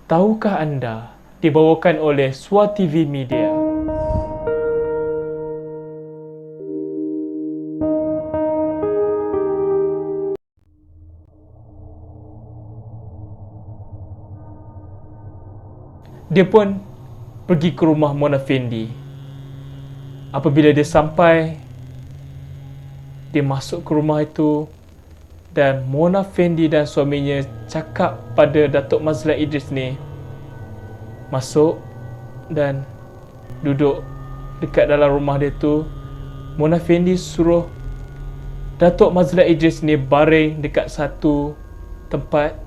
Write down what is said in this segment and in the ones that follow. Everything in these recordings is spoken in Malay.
Tahukah anda? Dibawakan oleh Sua TV Media. Dia pun pergi ke rumah Mona Fendi. Apabila dia sampai, dia masuk ke rumah itu dan Mona Fendi dan suaminya cakap pada Datuk Mazlan Idris ni masuk dan duduk dekat dalam rumah dia tu. Mona Fendi suruh Datuk Mazlan Idris ni baring dekat satu tempat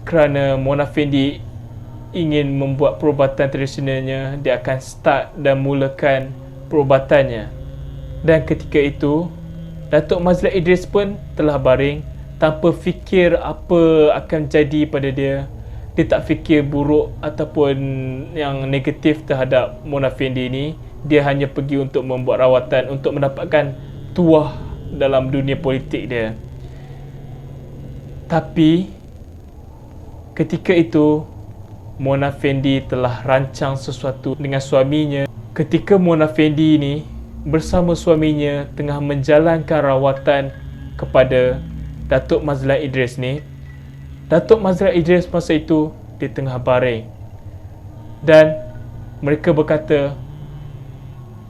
kerana Mona Fendi ingin membuat perubatan tradisionalnya. Dia akan start dan mulakan perubatannya. Dan ketika itu Datuk Mazlan Idris pun telah baring tanpa fikir apa akan jadi pada dia. Dia tak fikir buruk ataupun yang negatif terhadap Mona Fendi ni. Dia hanya pergi untuk membuat rawatan untuk mendapatkan tuah dalam dunia politik dia. Tapi ketika itu Mona Fendi telah rancang sesuatu dengan suaminya. Ketika Mona Fendi ni bersama suaminya tengah menjalankan rawatan kepada Datuk Mazlan Idris ni, Datuk Mazlan Idris masa itu dia tengah baring dan mereka berkata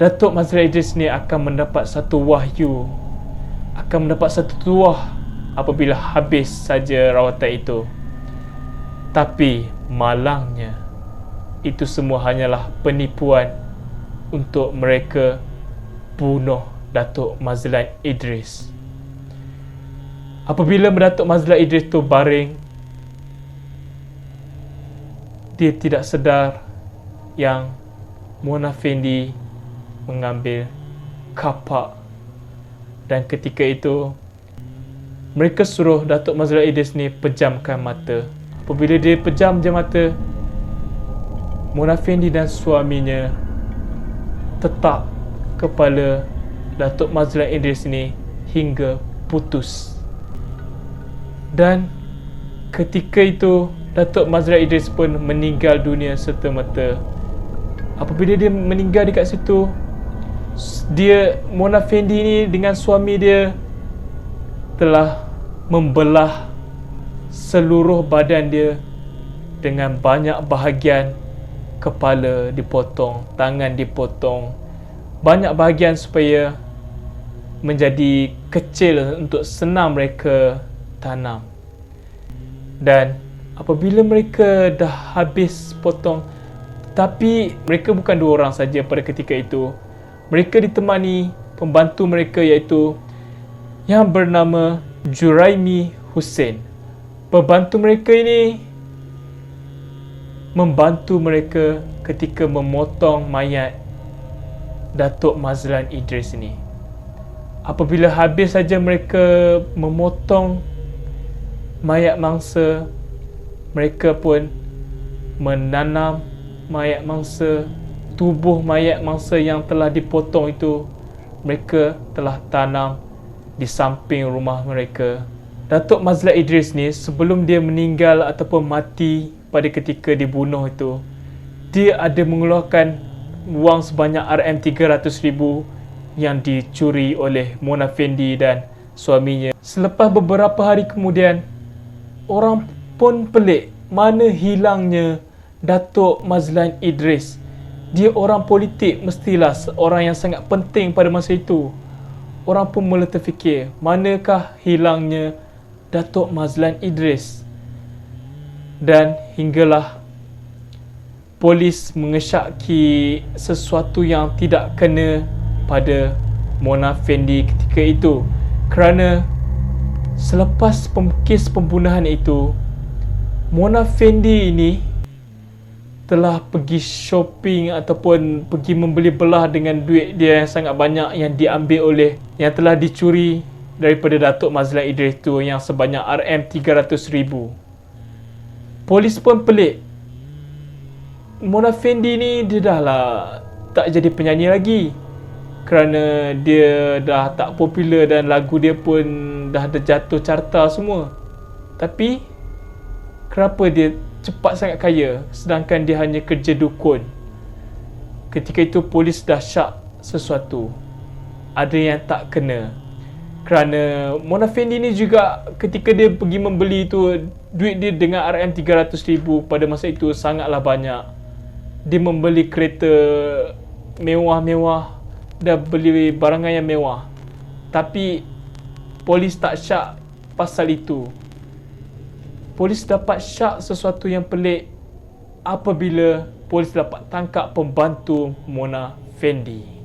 Datuk Mazlan Idris ni akan mendapat satu wahyu, akan mendapat satu tuah apabila habis saja rawatan itu. Tapi malangnya itu semua hanyalah penipuan untuk mereka bunuh Datuk Mazlan Idris. Apabila Datuk Mazlan Idris tu baring, dia tidak sedar yang Mona Fendi mengambil kapak. Dan ketika itu mereka suruh Datuk Mazlan Idris ni pejamkan mata. Apabila dia pejam je mata, Mona Fendi dan suaminya tetap kepala Datuk Mazlan Idris ni hingga putus. Dan ketika itu Datuk Mazlan Idris pun meninggal dunia serta-merta. Apabila dia meninggal dekat situ, Mona Fendi ni dengan suami dia telah membelah seluruh badan dia dengan banyak bahagian. Kepala dipotong, tangan dipotong, banyak bahagian supaya menjadi kecil untuk senang mereka tanam. Dan apabila mereka dah habis potong, tapi mereka bukan dua orang saja pada ketika itu. Mereka ditemani pembantu mereka iaitu yang bernama Juraimi Hussein. Pembantu mereka ini membantu mereka ketika memotong mayat Datuk Mazlan Idris ini. Apabila habis saja mereka memotong mayat mangsa, mereka pun menanam mayat mangsa. Tubuh mayat mangsa yang telah dipotong itu mereka telah tanam di samping rumah mereka. Datuk Mazlan Idris ni sebelum dia meninggal ataupun mati pada ketika dibunuh itu, dia ada mengeluarkan wang sebanyak RM300,000 yang dicuri oleh Mona Fendi dan suaminya. Selepas beberapa hari kemudian, orang pun pelik mana hilangnya Datuk Mazlan Idris. Dia orang politik, mestilah orang yang sangat penting pada masa itu. Orang pun mula terfikir, manakah hilangnya Datuk Mazlan Idris? Dan hinggalah polis mengesyaki sesuatu yang tidak kena pada Mona Fendi ketika itu. Kerana selepas kes pembunuhan itu, Mona Fendi ini telah pergi shopping ataupun pergi membeli belah dengan duit dia yang sangat banyak yang diambil yang telah dicuri daripada Datuk Mazlan Idris itu yang sebanyak RM300,000. Polis pun pelik. Mona Fendi ni dia dah lah tak jadi penyanyi lagi kerana dia dah tak popular dan lagu dia pun dah jatuh carta semua. Tapi kenapa dia cepat sangat kaya, sedangkan dia hanya kerja dukun. Ketika itu polis dah syak sesuatu. Ada yang tak kena. Kerana Mona Fendi ni juga ketika dia pergi membeli tu, duit dia dengan RM300,000 pada masa itu sangatlah banyak. Dia membeli kereta mewah-mewah, dah beli barangan yang mewah. Tapi polis tak syak pasal itu. Polis dapat syak sesuatu yang pelik apabila polis dapat tangkap pembantu Mona Fendi.